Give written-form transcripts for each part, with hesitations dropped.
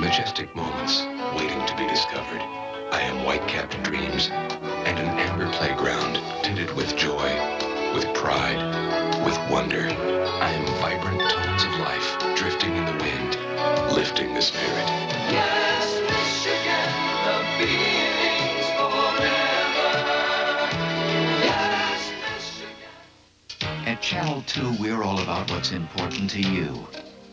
Majestic moments waiting to be discovered. I am white-capped dreams and an amber playground tinted with joy, with pride, with wonder. I am vibrant tones of life drifting in the wind, lifting the spirit. Yes, Michigan, the feelings forever. Yes, Michigan. At Channel 2, we're all about what's important to you.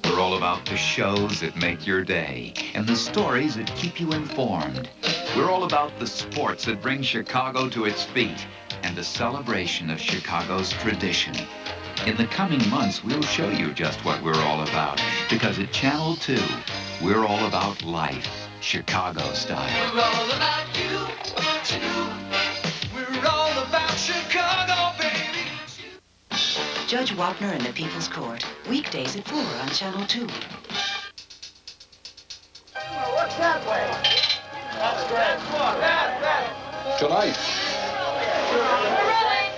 We're all about the shows that make your day and the stories that keep you informed. We're all about the sports that bring Chicago to its feet and the celebration of Chicago's tradition. In the coming months, we'll show you just what we're all about, because at Channel 2, we're all about life, Chicago style. We're all about you, too. We're all about Chicago, baby. Judge Wapner and the People's Court. Weekdays at 4 on Channel 2. What's that way? Tonight,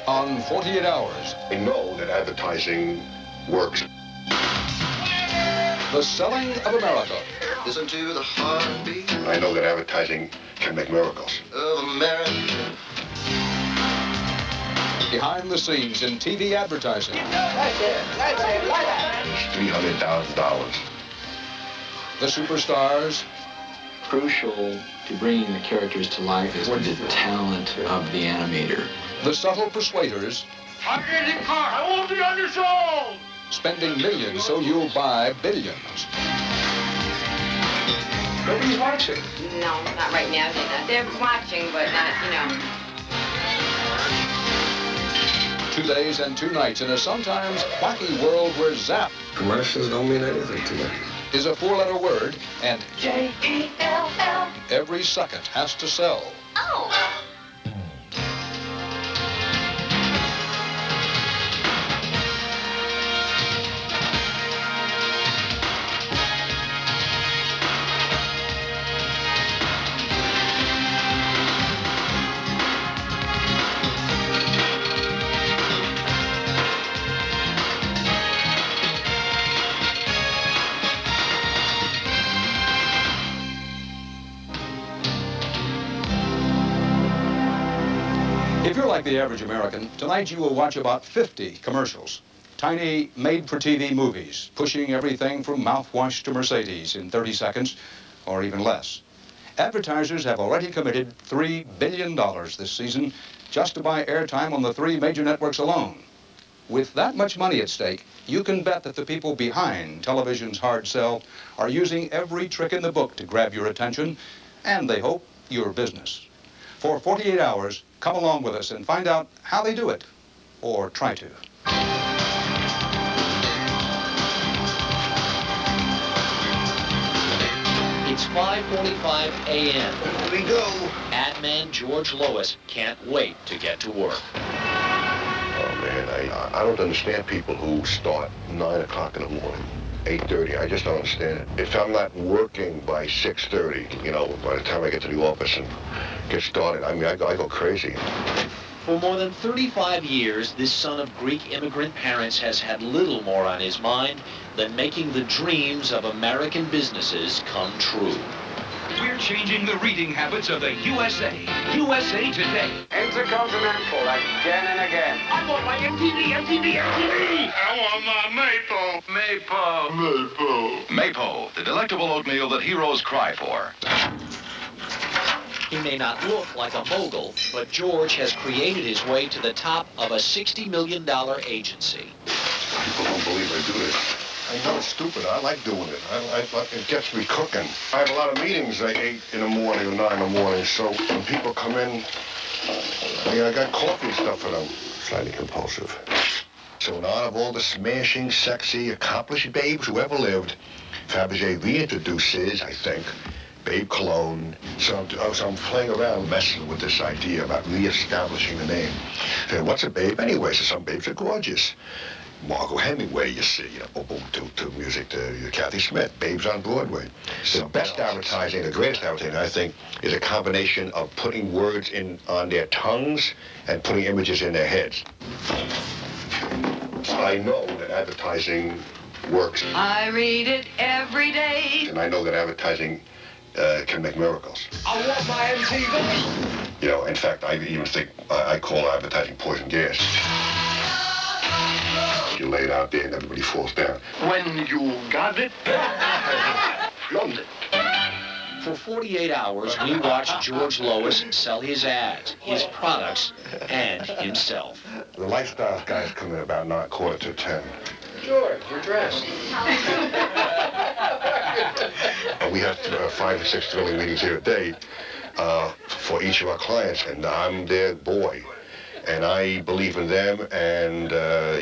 on 48 Hours, I know that advertising works. The Selling of America. Listen to the heartbeat I know that advertising can make miracles. of America. Behind the scenes in TV advertising. That's it. Like that. $300,000. The superstars, Crucial to bringing the characters to life is the talent of the animator. the subtle persuaders, I'm getting car. I won't be undersold. spending millions so you'll buy billions. Nobody's watching. No, not right now. They're watching, but not, 2 days and 2 nights in a sometimes wacky world where zap Commercials don't mean anything to me. is a 4-letter word and J-E-L-L. every second has to sell. Oh. If you're like the average American, tonight you will watch about 50 commercials. Tiny, made-for-TV movies, pushing everything from mouthwash to Mercedes in 30 seconds, or even less. Advertisers have already committed $3 billion this season just to buy airtime on the 3 major networks alone. With that much money at stake, you can bet that the people behind television's hard sell are using every trick in the book to grab your attention, and they hope your business. For 48 hours, come along with us and find out how they do it, or try to. It's 5:45 a.m. Here we go. Ad man George Lois can't wait to get to work. Oh, man, I don't understand people who start 9 o'clock in the morning, 8:30. I just don't understand it. If I'm not working by 6:30, by the time I get to the office and get started, I go crazy. For more than 35 years, this son of Greek immigrant parents has had little more on his mind than making the dreams of American businesses come true. We're changing the reading habits of the USA. USA Today. Intercontinental again and again. I want my MTV. I want my Maple. Mapo, the delectable oatmeal that heroes cry for. He may not look like a mogul, but George has created his way to the top of a $60 million agency. People don't believe I do this. I know it's stupid. I like doing it. It gets me cooking. I have a lot of meetings at 8 in the morning or 9 in the morning, so when people come in, I got coffee and stuff for them. Slightly compulsive. So in honor of all the smashing, sexy, accomplished babes who ever lived, Fabergé reintroduces, I think, Babe Cologne. So I'm playing around, messing with this idea about reestablishing the name. So what's a babe anyway? So some babes are gorgeous. Margot Hemingway, you see, boom, boom, to music to Kathy Smith, Babes on Broadway. The best advertising, the greatest advertising, I think, is a combination of putting words on their tongues and putting images in their heads. I know that advertising works. I read it every day. And I know that advertising can make miracles. I want my MTV. You know, in fact, I even think I call advertising poison gas. You lay it out there and everybody falls down. When you got it, flaunt it. For 48 hours, we watch George Lois sell his ads, his products, and himself. The lifestyle guys come in about 9:45. George, you're dressed. We have 5 or 6 drilling meetings here a day for each of our clients, and I'm their boy. And I believe in them, and,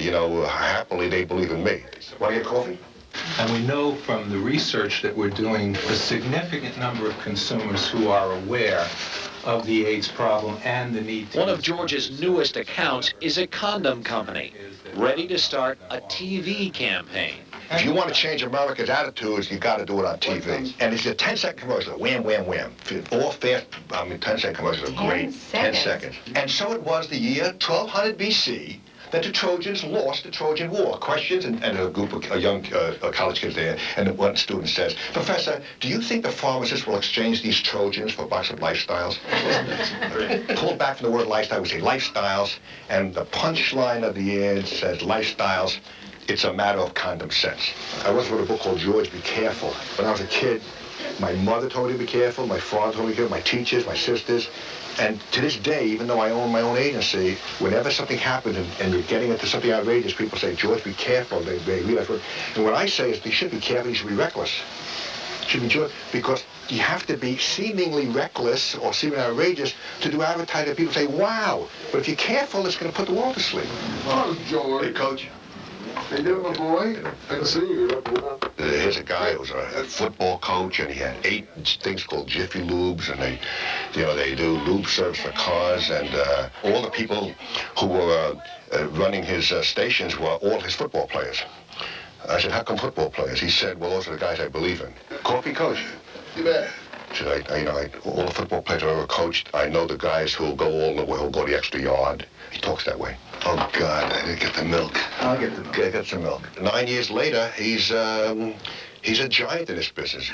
you know, happily they believe in me. Want to get coffee? And we know from the research that we're doing a significant number of consumers who are aware of the AIDS problem and the need to... One of George's newest accounts is a condom company, ready to start a TV campaign. If you want to change America's attitudes, you got to do it on TV. And it's a 10-second commercial. Wham, wham, wham. All fast, 10-second commercials are great. 10 seconds. And so it was the year 1200 BC that the Trojans lost the Trojan War. Questions, and a group of young college kids there, and one student says, Professor, do you think the pharmacists will exchange these Trojans for a box of lifestyles? Pulled back from the word lifestyle, we say lifestyles, and the punchline of the ad says lifestyles. It's a matter of condom sense. I once wrote a book called George, Be Careful. When I was a kid, my mother told me to be careful, my father told me to be careful, my teachers, my sisters. And to this day, even though I own my own agency, whenever something happens and you're getting into something outrageous, people say, George, be careful. They realize what... And what I say is, you should be careful, you should be reckless. Should be George, because you have to be seemingly reckless or seemingly outrageous to do advertising. People say, wow. But if you're careful, it's going to put the world to sleep. Oh, George. Hey, Coach. How you doing, my boy? I can see you. Here's a guy who was a football coach, and he had 8 things called Jiffy Lubes, and they do lube service for cars, and all the people who were running his stations were all his football players. I said, how come football players? He said, well, those are the guys I believe in. Coffee, Coach? You bet. Said, all the football players I ever coached, I know the guys who'll go all the way, who'll go the extra yard. He talks that way. Oh, God, I didn't get the milk. I'll get some milk. 9 years later, he's a giant in this business.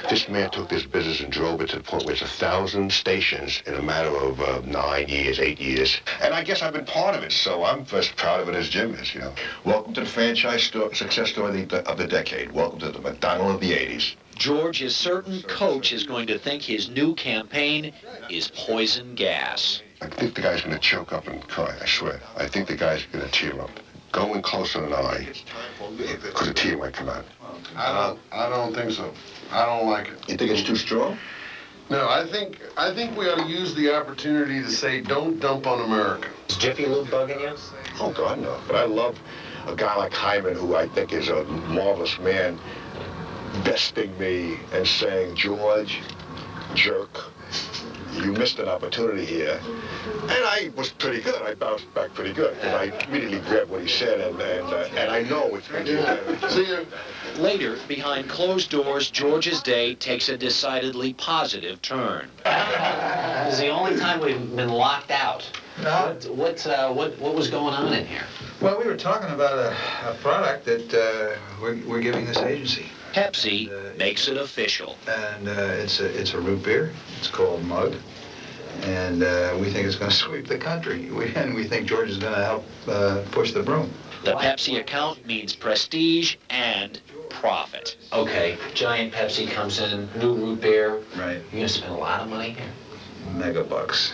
This man took this business and drove it to the point where it's 1,000 stations in a matter of 9 years, 8 years. And I guess I've been part of it, so I'm as proud of it as Jim is, you know. Welcome to the franchise success story of the decade. Welcome to the McDonald of the 80s. George is certain Coach is going to think his new campaign is poison gas. I think the guy's going to choke up and cry, I swear. I think the guy's going to tear up. Go in closer than I, because a tear might come out. I don't think so. I don't like it. You think it's too strong? No, I think we ought to use the opportunity to say, don't dump on America. Is Jiffy Lube bugging you? Oh, God, no. But I love a guy like Hyman, who I think is a marvelous man, besting me and saying, George, jerk, you missed an opportunity here. And I was pretty good. I bounced back pretty good. And I immediately grabbed what he said, and I know it's going to See you. Later, behind closed doors, George's day takes a decidedly positive turn. This is the only time we've been locked out. No. What was going on in here? Well, we were talking about a product that we're giving this agency. Pepsi makes it official. And it's a root beer. It's called Mug. And we think it's going to sweep the country. We think George is going to help push the broom. The Pepsi account means prestige and profit. Okay, giant Pepsi comes in, new root beer. Right. You're going to spend a lot of money here? Mega bucks.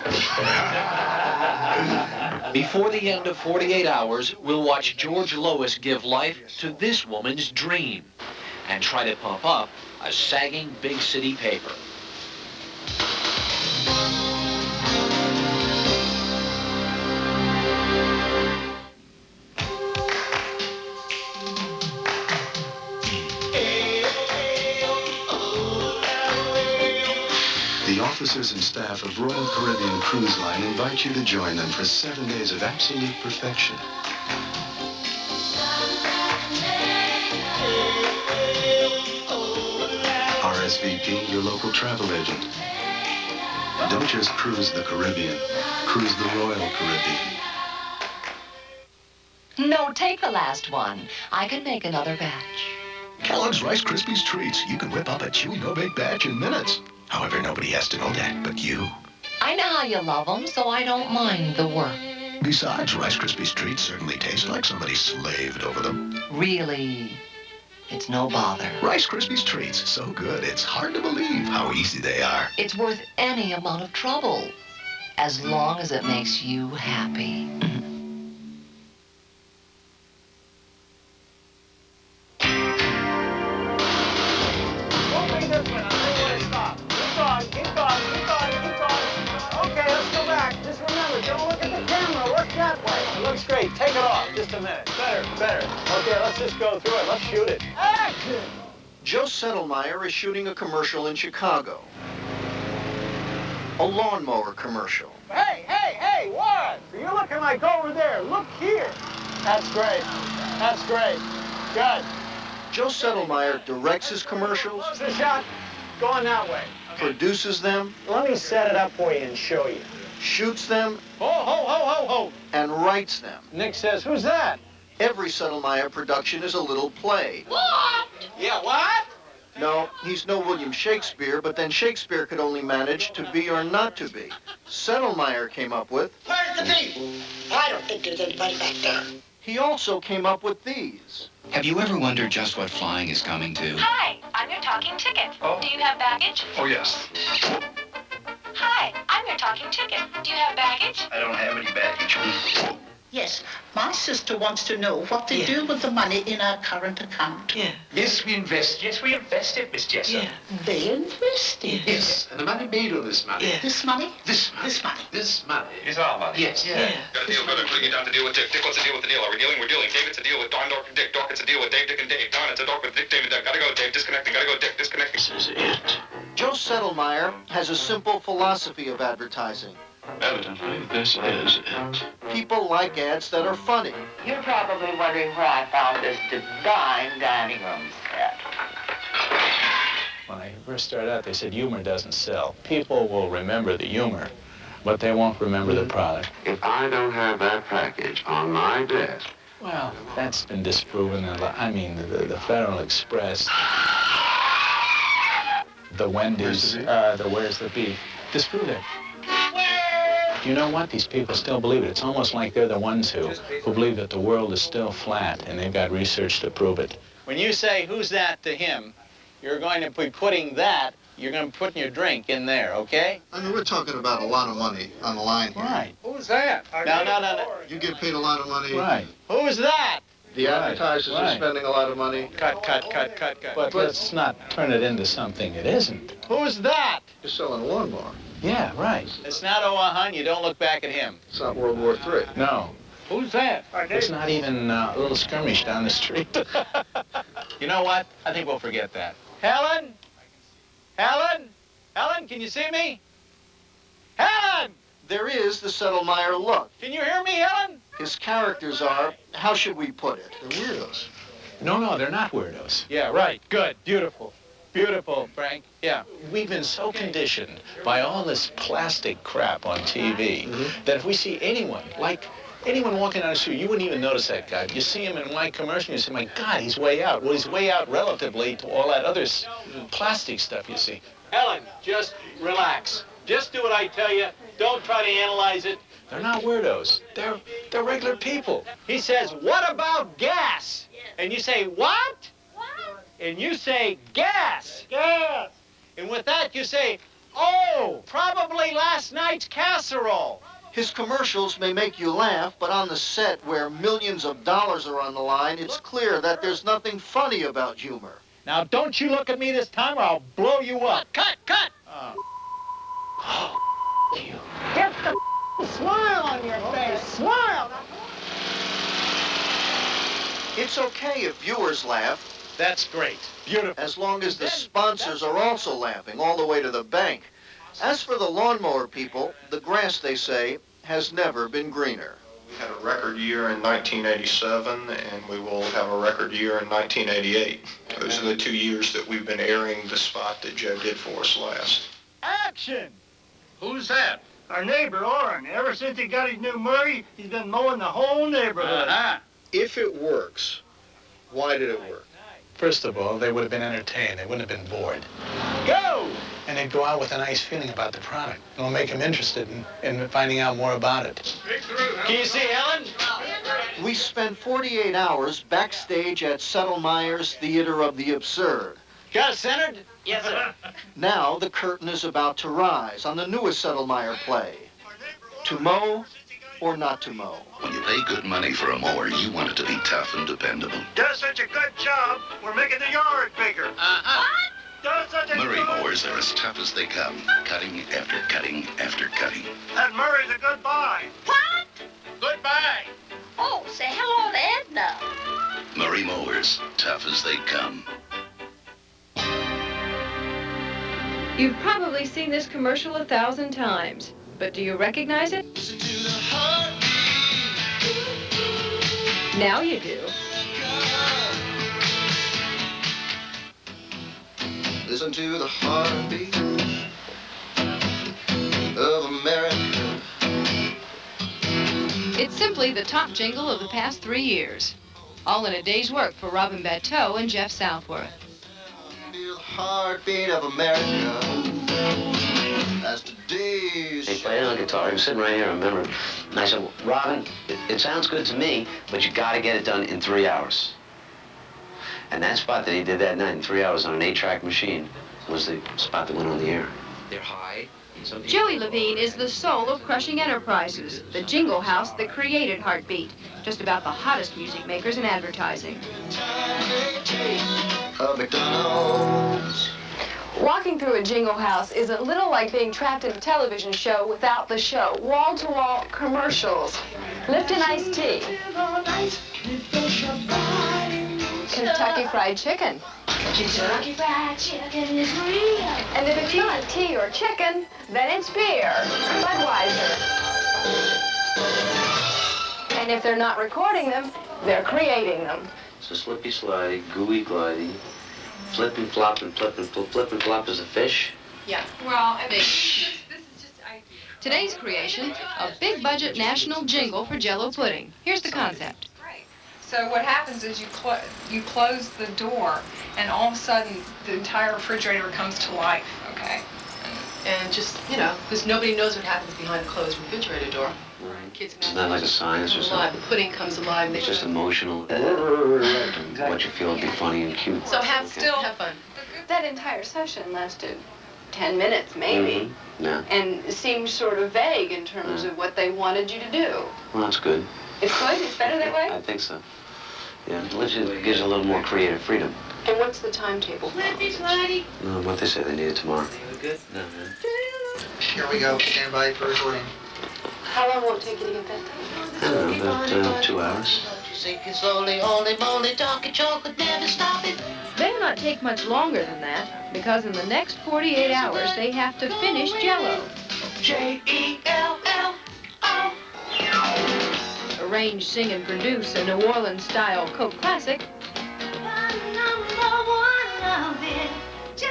Before the end of 48 hours, we'll watch George Lois give life to this woman's dream and try to pump up a sagging big city paper. The officers and staff of Royal Caribbean Cruise Line invite you to join them for 7 days of absolute perfection. RSVP, your local travel agent. Don't just cruise the Caribbean, cruise the Royal Caribbean. No, take the last one. I can make another batch. Kellogg's Rice Krispies Treats. You can whip up a chewy no-bake batch in minutes. However, nobody has to know that but you. I know how you love them, so I don't mind the work. Besides, Rice Krispies Treats certainly taste like somebody slaved over them. Really, it's no bother. Rice Krispies Treats, so good, it's hard to believe how easy they are. It's worth any amount of trouble, as long as it makes you happy. Looks great. Take it off. Just a minute. Better. Okay, let's just go through it. Let's shoot it. Action! Joe Settlemeyer is shooting a commercial in Chicago. A lawnmower commercial. Hey, what? You looking like over there. Look here. That's great. Good. Joe Settlemeyer directs his commercials. Close the shot. Going that way. Produces them. Let me set it up for you and show you. Shoots them. Ho. And writes them. Nick says, who's that? Every Settlemeyer production is a little play. What? Yeah, what? No, he's no William Shakespeare, but then Shakespeare could only manage to be or not to be. Settlemeyer came up with... Where's the thief? I don't think there's anybody back there. He also came up with these. Have you ever wondered just what flying is coming to? Hi, I'm your talking ticket. Oh. Do you have baggage? Oh, yes. Hi, I'm your talking ticket. Do you have baggage? I don't have any baggage. Yes, my sister wants to know what to do with the money in our current account. Yeah. Yes, we invest. Yes, we invested, Miss Jessup. They invested. Yes, and the money made on this money. Yeah. This money? This money. This money. This money. Is our money. Yes. Yeah. Got a deal, good. I'm putting you down to deal with Dick. Dick, what's the deal with the deal? Are we dealing? We're dealing. David's a deal with Don, Dork, and Dick. Dork, it's a deal with Dave, Dick, and Dave. Don, it's a Dork with Dick, Dave, and Doug. Gotta go, Dave. Disconnecting. Gotta go, Dick. Disconnecting. This is it. Joe Settlemeyer has a simple philosophy of advertising. Evidently, this is it. People like ads that are funny. You're probably wondering where I found this divine dining room set. When I first started out, they said humor doesn't sell. People will remember the humor, but they won't remember the product. If I don't have that package on my desk. Well, that's been disproven. I mean, the Federal Express, the Wendy's, the Where's the Beef, disprove it. You know what? These people still believe it. It's almost like they're the ones who believe that the world is still flat, and they've got research to prove it. When you say, who's that to him, you're going to be putting that, you're going to be putting your drink in there, okay? I mean, we're talking about a lot of money on the line here. Right. Who's that? No. You get paid a lot of money. Right. Who's that? The advertisers are spending a lot of money. Cut. But let's not turn it into something it isn't. Who's that? You're selling a lawnmower. Yeah, right. It's not Oahan. You don't look back at him. It's not World War III. No. Who's that? It's not even a little skirmish down the street. You know what? I think we'll forget that. Helen? Helen, can you see me? Helen! There is the Settlemeyer look. Can you hear me, Helen? His characters are, how should we put it? They're weirdos. No, they're not weirdos. Yeah, right. Good. Beautiful, Frank. Yeah. We've been so conditioned by all this plastic crap on TV that if we see anyone walking down the street, you wouldn't even notice that guy. You see him in white commercial, you say, my God, he's way out. Well, he's way out relatively to all that other plastic stuff you see. Helen, just relax. Just do what I tell you. Don't try to analyze it. They're not weirdos. They're regular people. He says, what about gas? And you say, what? And you say, gas. Gas. And with that, you say, oh, probably last night's casserole. His commercials may make you laugh, but on the set where millions of dollars are on the line, it's clear that there's nothing funny about humor. Now, don't you look at me this time or I'll blow you up. Cut! Oh, you. Get the smile on your face. Smile! It's okay if viewers laugh. That's great. Beautiful. As long as the sponsors are also laughing all the way to the bank. As for the lawnmower people, the grass, they say, has never been greener. We had a record year in 1987, and we will have a record year in 1988. Those are the 2 years that we've been airing the spot that Joe did for us last. Action! Who's that? Our neighbor, Orrin. Ever since he got his new Murray, he's been mowing the whole neighborhood. If it works, why did it work? First of all, they would have been entertained. They wouldn't have been bored. Go! And they'd go out with a nice feeling about the product. It'll make them interested in finding out more about it. Can you see Helen? We spent 48 hours backstage at Settlemeyer's Theater of the Absurd. Got it centered? Yes, sir. Now the curtain is about to rise on the newest Settlemeyer play. To mow or not to mow? When you pay good money for a mower, you want it to be tough and dependable. Does such a good job, we're making the yard bigger. Does such a Murray good... mowers are as tough as they come, cutting after cutting after cutting. And Murray's a good buy. What? Goodbye. Oh, say hello to Edna. Murray mowers, tough as they come. You've probably seen this commercial 1,000 times, but do you recognize it? Now you do. Listen to the heartbeat of America. It's simply the top jingle of the past 3 years. All in a day's work for Robin Bateau and Jeff Southworth. Feel the heartbeat of America as today's He played on the guitar. He was sitting right here, I remember. And I said, well, Robin, it sounds good to me, but you got to get it done in 3 hours. And that spot that he did that night in 3 hours on an 8-track machine was the spot that went on the air. They're high. Joey Levine is the soul of Crushing Enterprises, the jingle house that created Heartbeat. Just about the hottest music makers in advertising. McDonald's. Walking through a jingle house is a little like being trapped in a television show without the show. Wall-to-wall commercials. Lipton iced tea. Kentucky Fried Chicken. Kentucky Fried Chicken is real. And if it's not tea or chicken, then it's beer. Budweiser. And if they're not recording them, they're creating them. So slippy slidey, gooey glidey, flip and flop and flip and flop. Flip and flop is a fish. Yeah, well, I mean, today's creation, a big-budget national jingle for Jell-O pudding. Here's the concept. So what happens is you close the door, and all of a sudden the entire refrigerator comes to life. Okay. And just, you know, because nobody knows what happens behind a closed refrigerator door. Right. Kids It's not like a science or alive. something. The pudding comes alive. It's just emotional. What you feel would be funny and cute. So have fun. That entire session lasted 10 minutes, maybe. Mm-hmm. Yeah. And seemed sort of vague in terms of what they wanted you to do. Well, that's good. It's good? It's better that way? I think so. Yeah, it gives you a little more creative freedom. And what's the timetable? No, what they say they need it tomorrow. Good? No, Here we go. Stand by for recording. How long will it take you to get that done? I don't know, about 2 hours. Sinking slowly, holy moly, talking chocolate, never stop it. They'll not take much longer than that, because in the next 48 hours, they have to finish Jell-O. Jell-O. Arrange, sing, and produce a New Orleans-style Coke classic.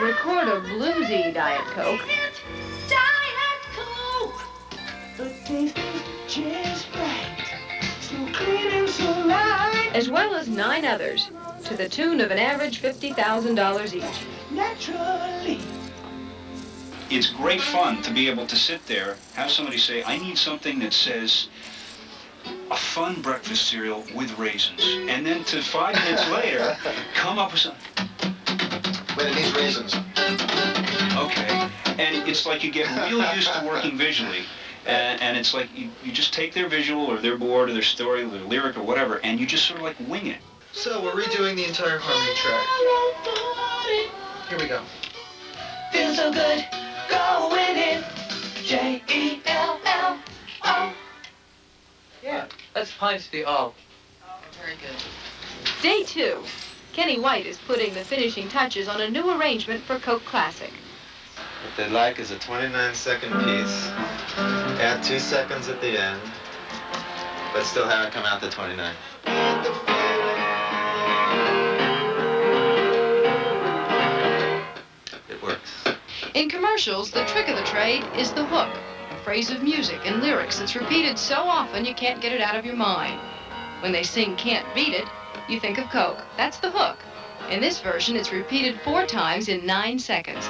Record a bluesy Diet Coke. As well as 9 others, to the tune of an average $50,000 each. Naturally. It's great fun to be able to sit there, have somebody say, I need something that says a fun breakfast cereal with raisins. And then to 5 minutes later, come up with something. But it needs raisins. Okay. And it's like you get real used to working visually. And it's like you just take their visual or their board or their story or their lyric or whatever, and you just sort of like wing it. So we're redoing the entire harmony track. Here we go. Feels so good, go with it. Jell-O. Yeah, that's fine to the O. Very good. Day 2. Kenny White is putting the finishing touches on a new arrangement for Coke Classic. What they'd like is a 29-second piece. Add 2 seconds at the end, but still have it come out to 29. It works. In commercials, the trick of the trade is the hook, a phrase of music and lyrics that's repeated so often you can't get it out of your mind. When they sing Can't Beat It, you think of Coke. That's the hook. In this version, it's repeated 4 times in 9 seconds.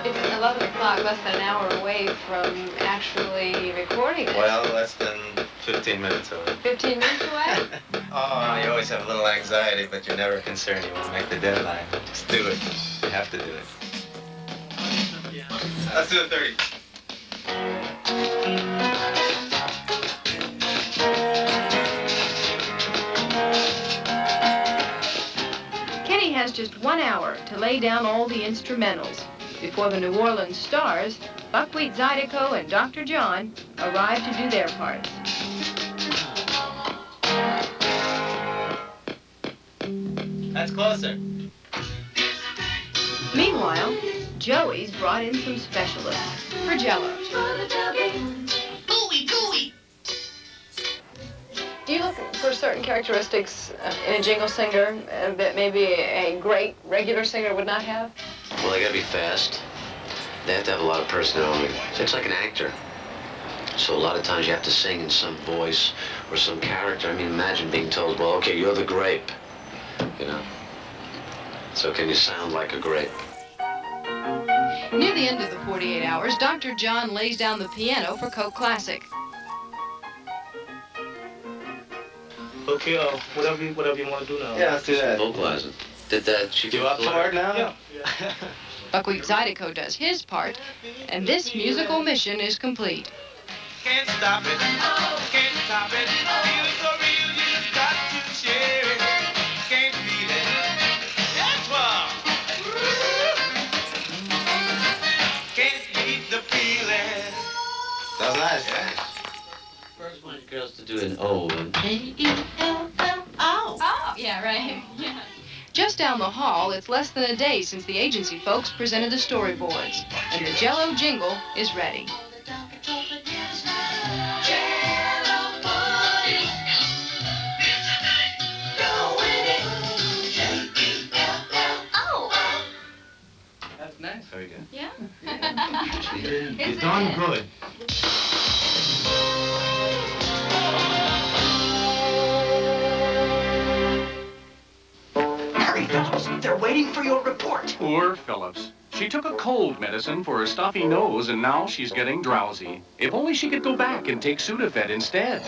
It's 11 o'clock, less than an hour away from actually recording it. Well, less than 15 minutes away. 15 minutes away? Oh, you always have a little anxiety, but you're never concerned you won't make the deadline. Just do it. You have to do it. Let's do it 30. Kenny has just 1 hour to lay down all the instrumentals before the New Orleans Stars, Buckwheat Zydeco and Dr. John, arrive to do their parts. That's closer. Meanwhile, Joey's brought in some specialists for Jell-O. Gooey, gooey. Do you look for certain characteristics in a jingle singer that maybe a great regular singer would not have? Well, they gotta be fast. They have to have a lot of personality. It's like an actor. So a lot of times you have to sing in some voice or some character. I mean, imagine being told, well, okay, you're the grape, you know. So can you sound like a grape? Near the end of the 48 hours, Dr. John lays down the piano for Coke Classic. Okay, whatever you want to do now. Yeah, let's do that. Vocalize it. Did that? She You up for it now? Yeah. Buckwheat Zydeco does his part, and this musical mission is complete. Can't stop it, can't stop it. Feel so real, you just got to share it. Can't beat it. That's what. Can't beat the feeling. That was nice. First one girls to do an O and A-E-L-L-O. Oh, yeah, right. Yeah. Just down the hall, it's less than a day since the agency folks presented the storyboards, and the Jell-O jingle is ready. That's nice. Very good. Yeah. You're darn good. Hurry, Phillips. They're waiting for your report. Poor Phillips. She took a cold medicine for her stuffy nose, and now she's getting drowsy. If only she could go back and take Sudafed instead.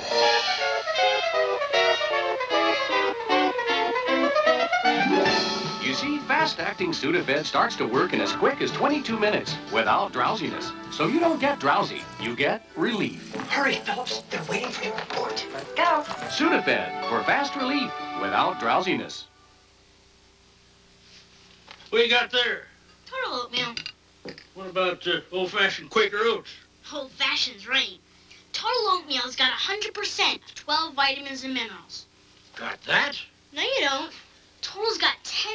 You see, fast-acting Sudafed starts to work in as quick as 22 minutes without drowsiness. So you don't get drowsy, you get relief. Hurry, Phillips. They're waiting for your report. Let's go. Sudafed for fast relief without drowsiness. What you got there? Total oatmeal. What about old-fashioned Quaker Oats? Old-fashioned's right. Total oatmeal's got 100% of 12 vitamins and minerals. Got that? No, you don't. Total's got 10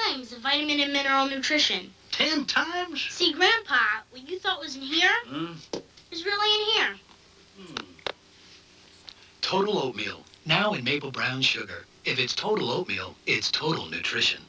times the vitamin and mineral nutrition. 10 times? See, Grandpa, what you thought was in here is really in here. Total oatmeal, now in maple brown sugar. If it's total oatmeal, it's total nutrition.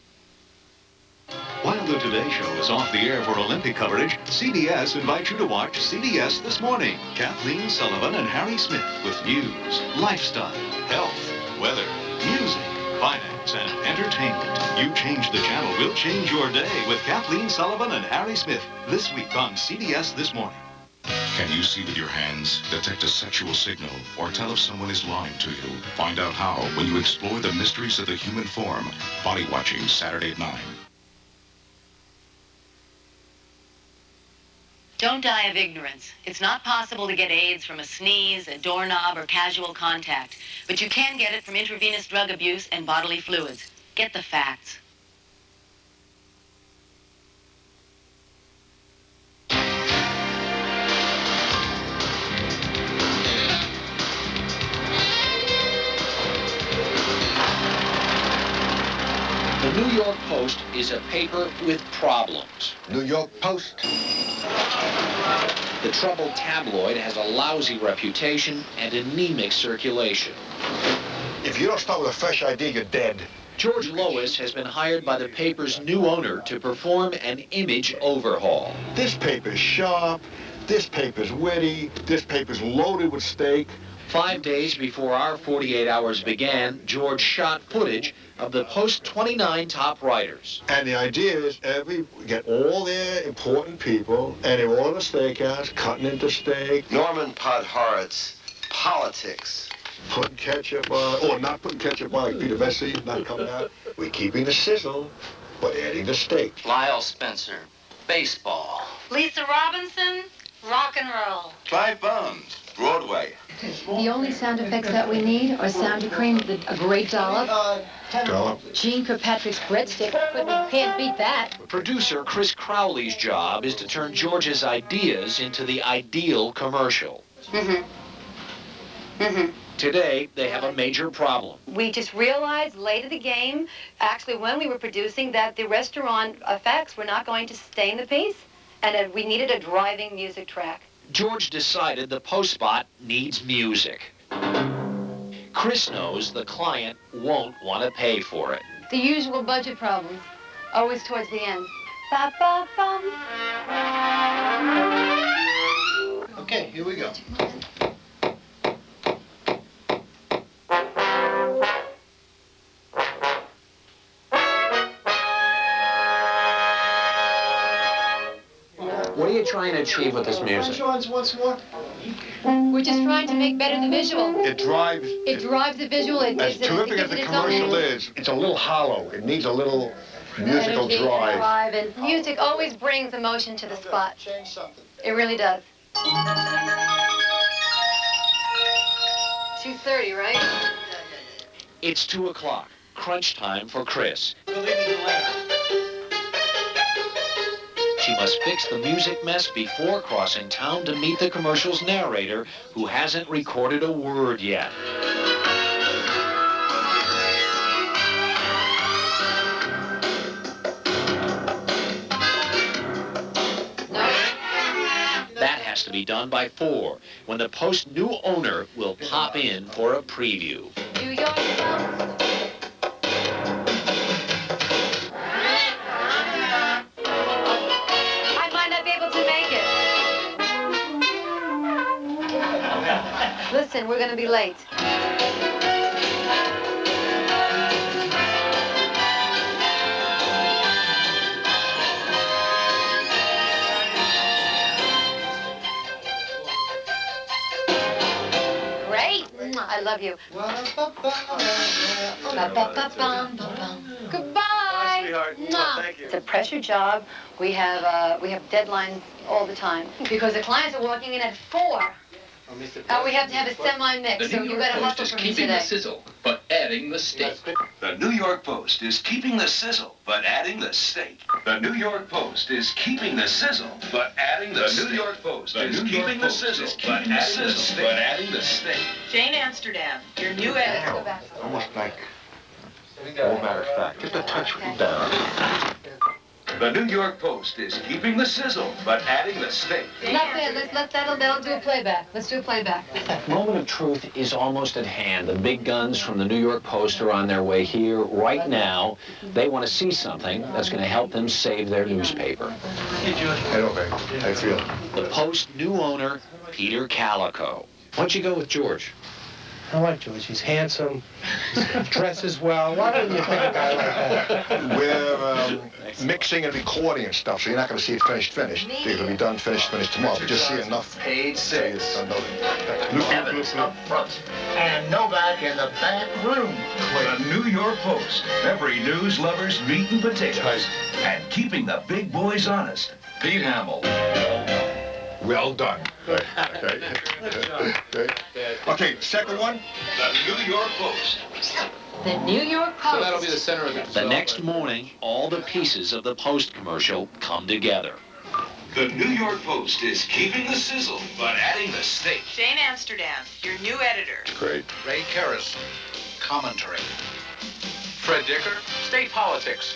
While the Today Show is off the air for Olympic coverage, CBS invites you to watch CBS This Morning. Kathleen Sullivan and Harry Smith with news, lifestyle, health, weather, music, finance, and entertainment. You change the channel, we'll change your day with Kathleen Sullivan and Harry Smith this week on CBS This Morning. Can you see with your hands, detect a sexual signal, or tell if someone is lying to you? Find out how when you explore the mysteries of the human form. Body Watching, Saturday at 9. Don't die of ignorance. It's not possible to get AIDS from a sneeze, a doorknob, or casual contact. But you can get it from intravenous drug abuse and bodily fluids. Get the facts. The New York Post is a paper with problems. New York Post? The troubled tabloid has a lousy reputation and anemic circulation. If you don't start with a fresh idea, you're dead. George Lois has been hired by the paper's new owner to perform an image overhaul. This paper's sharp, this paper's witty, this paper's loaded with steak. 5 days before our 48 hours began, George shot footage of the Post 29 top writers. And the idea is get all their important people, and they're all in a steakhouse, cutting into steak. Norman Podhoretz, politics. Putting ketchup on, or not putting ketchup on like Peter Messi, not coming out. We're keeping the sizzle, but adding the steak. Lyle Spencer, baseball. Lisa Robinson, rock and roll. Clive Bones, Broadway. The only sound effects that we need are Sound Cream, a great dollop. Gene Kirkpatrick's breadstick, but we can't beat that. Producer Chris Crowley's job is to turn George's ideas into the ideal commercial. Today, they have a major problem. We just realized late in the game, actually when we were producing, that the restaurant effects were not going to stay in the piece, and that we needed a driving music track. George decided the post spot needs music. Chris knows the client won't want to pay for it. The usual budget problems, always towards the end. Okay, here we go. What are you trying to achieve with this music? Once more. We're just trying to make better the visual. It drives. It drives the visual. As terrific as the commercial is, it's a little hollow. It needs a little musical drive. And music always brings emotion to the spot. Change something. It really does. 2:30, right? It's 2 o'clock. Crunch time for Chris. She must fix the music mess before crossing town to meet the commercial's narrator, who hasn't recorded a word yet. That has to be done by 4, when the Post new owner will pop in for a preview. New York Post. Listen, we're going to be late. Great. I love you. Goodbye. Bye, sweetheart. Thank you. It's a pressure job. We have deadlines all the time because the clients are walking in at 4. We have to have a semi-mix, so you better hustle for me today. The sizzle, but adding the steak. The New York Post is keeping the sizzle, but adding the steak. The New York Post is keeping the sizzle, but adding the steak. The New York Post is keeping the sizzle, but adding the steak. Jane Amsterdam, your new editor. Almost like, all matter of fact, just a touch down. The New York Post is keeping the sizzle, but adding the steak. Not bad. That'll do a playback. Let's do a playback. Moment of truth is almost at hand. The big guns from the New York Post are on their way here right now. They want to see something that's going to help them save their newspaper. Hey, George. Hello, babe. How you feel? The Post new owner, Peter Calico. Why'd you go with George? I like George. He's handsome, dresses well. Why don't you pick a guy like that? We're mixing and recording and stuff, so you're not going to see it finished. It'll be done finished tomorrow. But just see enough. Page 6. Evans up front. And Novak in the back room. The New York Post. Every news lover's meat and potatoes. And keeping the big boys honest. Pete Hamill. Well done. Okay, second one. The New York Post. The New York Post. So that'll be the center of it. The next morning, all the pieces of the Post commercial come together. The New York Post is keeping the sizzle, but adding the steak. Jane Amsterdam, your new editor. Great. Ray Karras, commentary. Fred Dicker, state politics.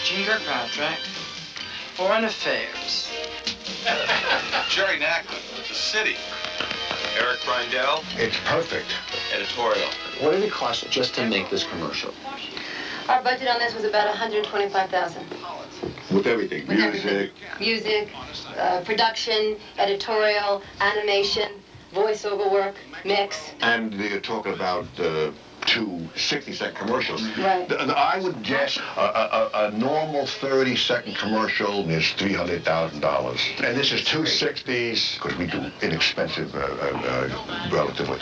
Gene Kirkpatrick, foreign affairs. Jerry Nackman, The City. Eric Brindell, It's perfect. editorial. What did it cost just to make this commercial? Our budget on this was about $125,000. With everything, With music. everything. Music, production, editorial, animation, voiceover work, mix. And you're talking about 2 60-second commercials. Right. I would guess a normal 30-second commercial is $300,000. And this is 2 60s, because we do inexpensive, relatively.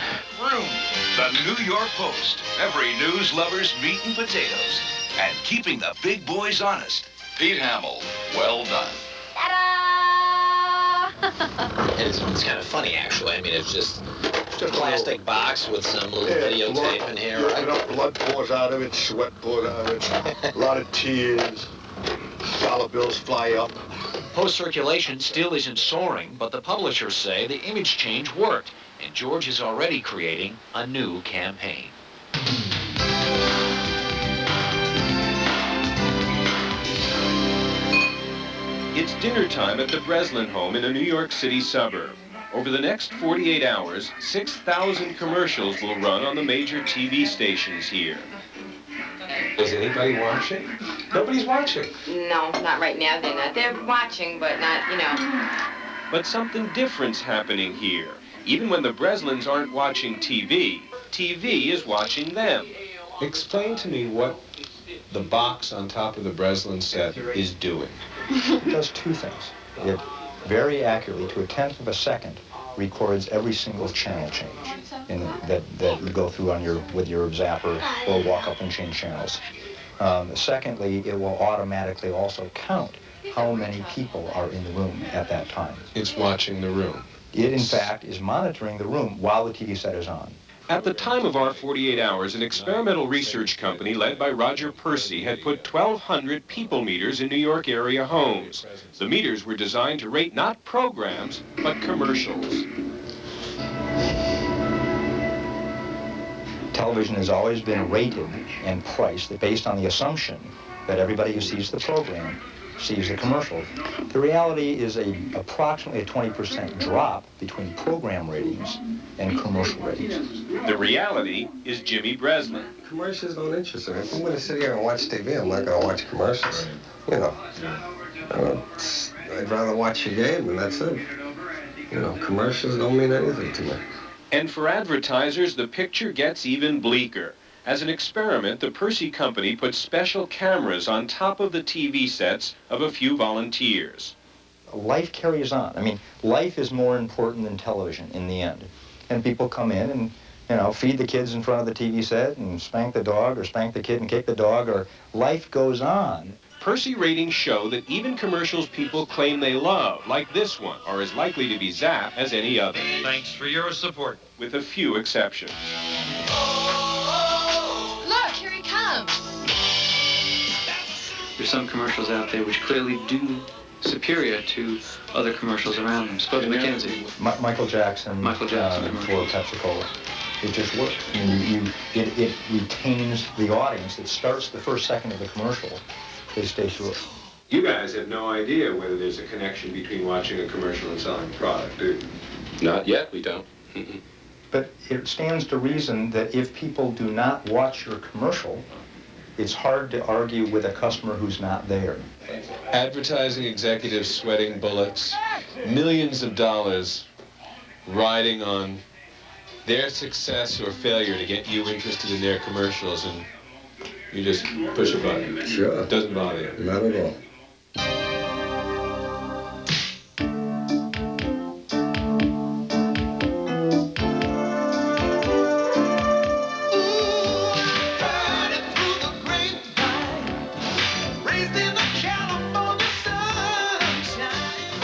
The New York Post. Every news lover's meat and potatoes. And keeping the big boys honest. Pete Hamill, well done. It's kind of funny, actually. I mean, it's just a plastic box with some little videotape in here. Right? Blood pours out of it, sweat pours out of it, a lot of tears, dollar bills fly up. Post-circulation still isn't soaring, but the publishers say the image change worked, and George is already creating a new campaign. It's dinner time at the Breslin home in a New York City suburb. Over the next 48 hours, 6,000 commercials will run on the major TV stations here. Is anybody watching? Nobody's watching. No, not right now. They're not. They're watching, but not, you know. But something different's happening here. Even when the Breslins aren't watching TV, TV is watching them. Explain to me what the box on top of the Breslin set is doing. It does 2 things. It very accurately, to 1/10 of a second, records every single channel change that you go through with your zapper or walk up and change channels. Secondly, it will automatically also count how many people are in the room at that time. It's watching the room. It, in fact, is monitoring the room while the TV set is on. At the time of our 48 hours, an experimental research company led by Roger Percy had put 1,200 people meters in New York area homes. The meters were designed to rate not programs, but commercials. Television has always been rated and priced based on the assumption that everybody who sees the program sees the commercial. The reality is approximately a 20% drop between program ratings and commercial ratings. The reality is Jimmy Breslin. Commercials don't interest me. If I'm going to sit here and watch TV, I'm not going to watch commercials. You know, I'd rather watch a game and that's it. You know, commercials don't mean anything to me. And for advertisers, the picture gets even bleaker. As an experiment, the Percy Company put special cameras on top of the TV sets of a few volunteers. Life carries on. I mean, life is more important than television in the end. And people come in and, you know, feed the kids in front of the TV set and spank the dog or spank the kid and kick the dog, or life goes on. Percy ratings show that even commercials people claim they love, like this one, are as likely to be zapped as any other. Thanks for your support. With a few exceptions. Look, here he comes. There's some commercials out there which clearly do superior to other commercials around them. Spud McKenzie. Michael Jackson for Pepsi-Cola. It just works. I mean, it retains the audience. It starts the first second of the commercial. They stay through it. You guys have no idea whether there's a connection between watching a commercial and selling a product, do you? Not yet, we don't. But it stands to reason that if people do not watch your commercial, it's hard to argue with a customer who's not there. Advertising executives sweating bullets, millions of dollars riding on their success or failure to get you interested in their commercials, and you just push a button. Sure. It doesn't bother you. Not at all.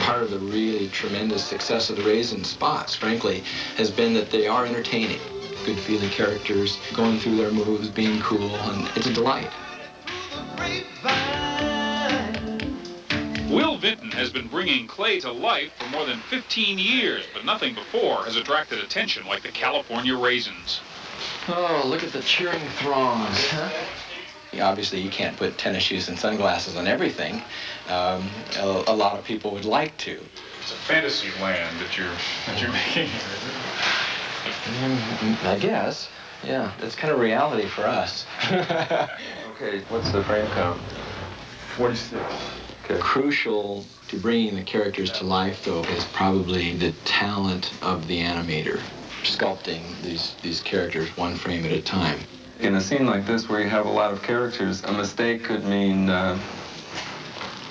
Part of the really tremendous success of the Raisin spots, frankly, has been that they are entertaining. Good feeling characters, going through their moves, being cool, and it's a delight. Will Vinton has been bringing clay to life for more than 15 years, but nothing before has attracted attention like the California Raisins. Oh, look at the cheering throngs, huh? Obviously, you can't put tennis shoes and sunglasses on everything. A lot of people would like to. It's a fantasy land that you're making here, is it? I guess. Yeah, it's kind of reality for us. Okay. Okay, what's the frame count? 46. Okay. Crucial to bringing the characters to life, though, is probably the talent of the animator, sculpting these characters one frame at a time. In a scene like this where you have a lot of characters, a mistake could mean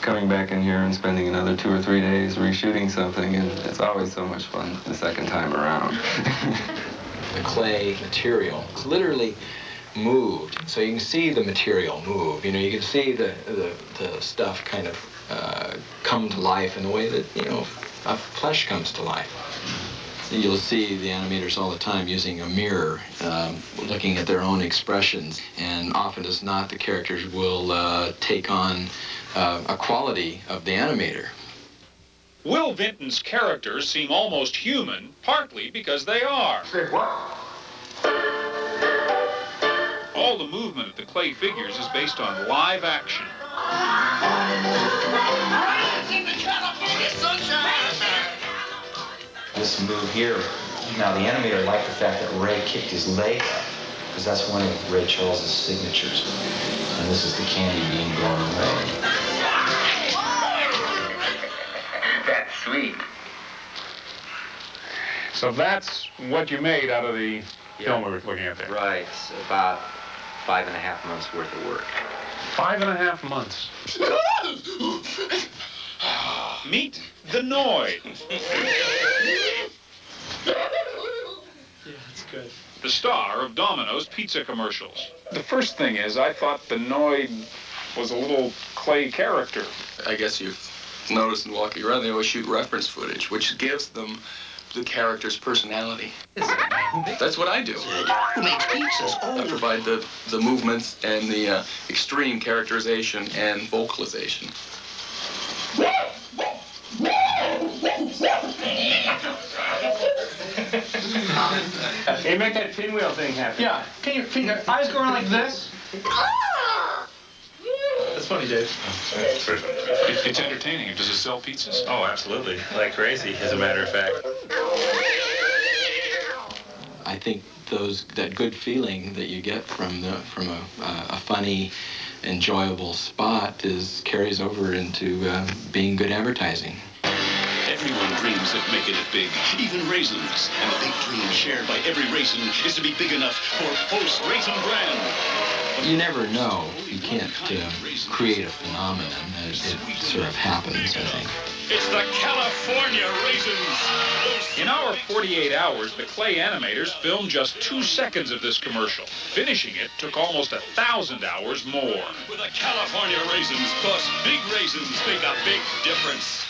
coming back in here and spending another 2 or 3 days reshooting something, and it's always so much fun the second time around. The clay material is literally moved, so you can see the material move. You know, you can see the stuff kind of come to life in the way that, you know, flesh comes to life. You'll see the animators all the time using a mirror, looking at their own expressions, and often as not, the characters will take on a quality of the animator. Will Vinton's characters seem almost human, partly because they are. All the movement of the clay figures is based on live action. This move here, now the animator liked the fact that Ray kicked his leg up, because that's one of Ray Charles' signatures. And this is the candy being blown away. That's sweet. So that's what you made out of the film we were looking at there. Right, it's about 5.5 months worth of work. 5.5 months. Meet the Noid. Yeah, that's good. The star of Domino's pizza commercials. The first thing is, I thought the Noid was a little clay character. I guess you've noticed in walking around, they always shoot reference footage, which gives them the character's personality. That's what I do. Who makes pizzas? I provide the movements and the extreme characterization and vocalization. Hey, make that pinwheel thing happen. Yeah. Can your eyes go around like this? That's funny, Dave. It's entertaining. Does it sell pizzas? Oh, absolutely. Like crazy, as a matter of fact. I think that good feeling that you get from a funny, enjoyable spot carries over into being good advertising. Everyone dreams of making it big, even raisins. And the big dream shared by every raisin is to be big enough for Post Raisin Bran. You never know. You can't create a phenomenon. It sort of happens, I think. It's the California Raisins. In our 48 hours, the clay animators filmed just 2 seconds of this commercial. Finishing it took almost 1,000 hours more. With the California Raisins, plus big raisins make a big difference.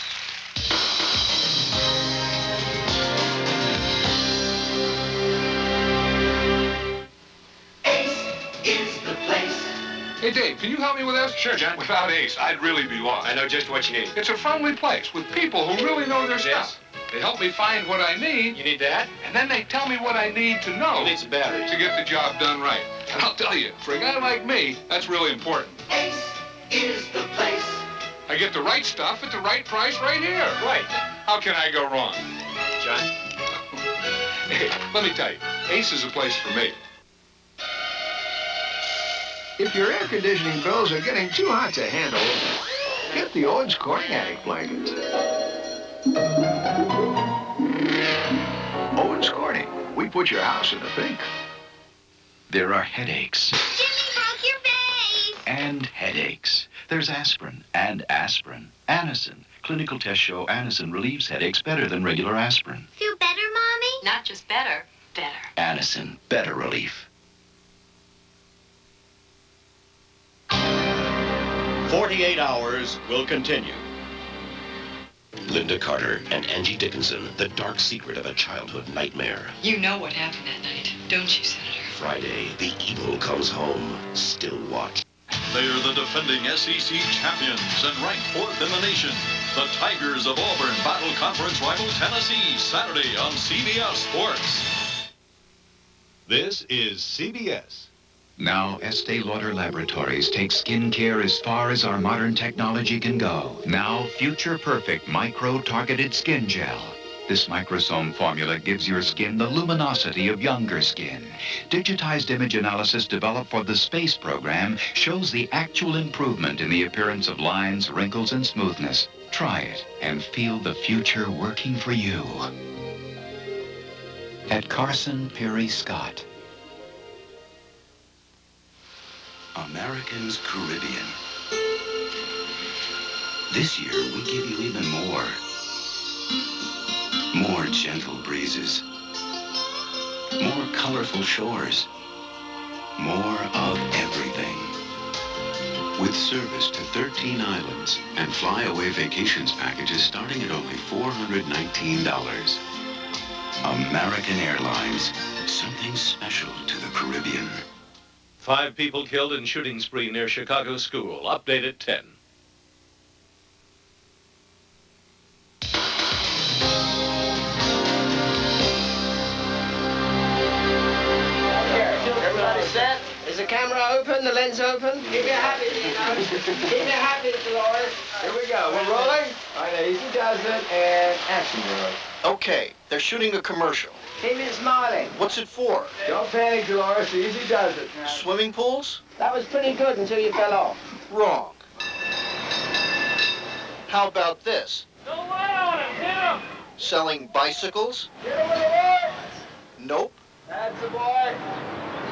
Hey, Dave, can you help me with this? Sure, John. Without Ace, I'd really be lost. I know just what you need. It's a friendly place with people who really know their stuff. They help me find what I need. You need that? And then they tell me what I need to know. You need some batteries. To get the job done right. And I'll tell you, for a guy like me, that's really important. Ace is the place. I get the right stuff at the right price right here. Right. How can I go wrong? John? Hey, let me tell you, Ace is a place for me. If your air conditioning bills are getting too hot to handle, get the Owens Corning Attic blanket. Owens Corning, we put your house in the pink. There are headaches. Jimmy broke your vase. And headaches. There's aspirin and aspirin. Anacin. Clinical tests show Anacin relieves headaches better than regular aspirin. Feel better, Mommy? Not just better, better. Anacin. Better relief. 48 hours will continue. Linda Carter and Angie Dickinson, the dark secret of a childhood nightmare. You know what happened that night, don't you, Senator? Friday, the evil comes home. Still watch. They are the defending SEC champions and ranked 4th in the nation. The Tigers of Auburn battle conference rival Tennessee Saturday on CBS Sports. This is CBS. Now, Estee Lauder Laboratories takes skincare as far as our modern technology can go. Now, Future Perfect Micro-Targeted Skin Gel. This microsome formula gives your skin the luminosity of younger skin. Digitized image analysis developed for the space program shows the actual improvement in the appearance of lines, wrinkles, and smoothness. Try it and feel the future working for you. At Carson Perry Scott. American's Caribbean. This year, we give you even more. More gentle breezes. More colorful shores. More of everything. With service to 13 islands and flyaway vacations packages starting at only $419. American Airlines, something special to the Caribbean. 5 people killed in shooting spree near Chicago school. Update at 10. Everybody set? Is the camera open? The lens open? Keep me happy, Keep me happy, Dolores. Here we go. We're rolling? All right, easy does it, and action, Dolores. Okay, they're shooting a commercial. Keep it smiling. What's it for? Don't panic, Dolores. Easy does it. Swimming pools? That was pretty good until you fell off. Wrong. How about this? Don't lie on him. Hit him. Selling bicycles? Hit him with a word. Nope. That's the boy.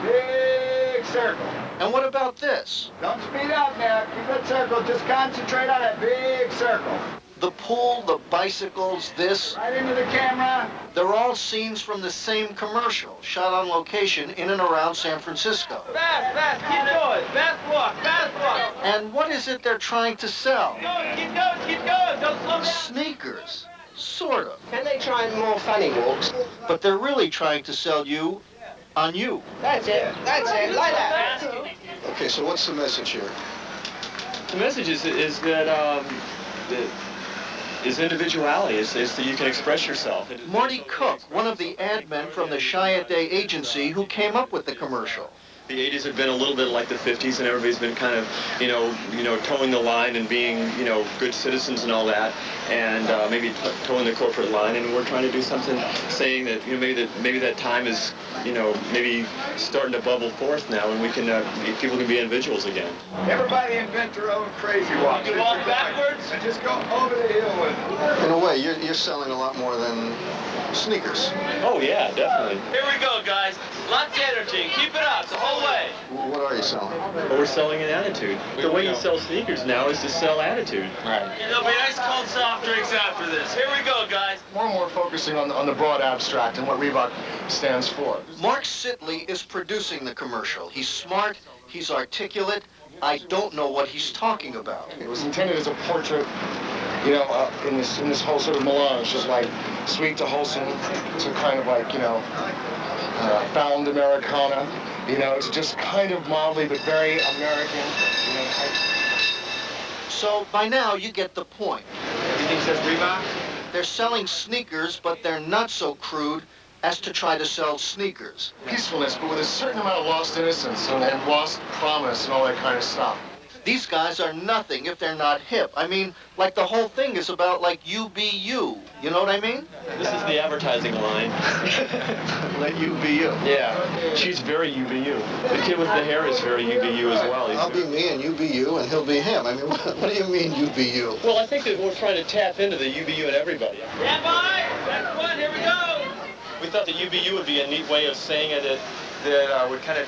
Big circle. And what about this? Don't speed up now. Keep it circle. Just concentrate on that big circle. The pool, the bicycles, this. Right into the camera. They're all scenes from the same commercial, shot on location in and around San Francisco. Fast, keep going. Fast walk. And what is it they're trying to sell? Keep going. Don't slow down. Sneakers. Sort of. Can they try more funny walks? But they're really trying to sell you on you. That's it. Like that. Okay, so what's the message here? The message is that is individuality, is that you can express yourself. Marty Cook, one of the ad men from the Chiat Day agency who came up with the commercial. The 80s have been a little bit like the 50s, and everybody's been kind of, towing the line and being, good citizens and all that, and maybe towing the corporate line. And we're trying to do something saying that, maybe that time is, maybe starting to bubble forth now, and we can, people can be individuals again. Everybody invent their own crazy walk. You walk backwards and just go over the hill with it. In a way, you're selling a lot more than sneakers. Oh yeah, definitely. Here we go, guys. Lots of energy. Keep it up the whole way. What are you selling? Well, we're selling an attitude. The way you sell sneakers now is to sell attitude. Right. There'll be nice cold soft drinks after this. Here we go, guys. More and more focusing on the broad abstract and what Reebok stands for. Mark Sitley is producing the commercial. He's smart, he's articulate. I don't know what he's talking about. It was intended as a portrait, in this whole sort of melange, just like sweet to wholesome to kind of like, found Americana, to just kind of mildly but very American, So by now you get the point. Everything says Reebok? They're selling sneakers, but they're not so crude as to try to sell sneakers. Peacefulness, but with a certain amount of lost innocence and lost promise and all that kind of stuff. These guys are nothing if they're not hip. I mean, like the whole thing is about like you be you. You know what I mean? This is the advertising line. Let you be you. Yeah, she's very you be you. The kid with the hair is very you be you as well. I'll be me and you be you and he'll be him. I mean, what do you mean you be you? Well, I think that we're trying to tap into the you be you in everybody. Stand by. That's one. Here we go. We thought the you be you would be a neat way of saying it that would kind of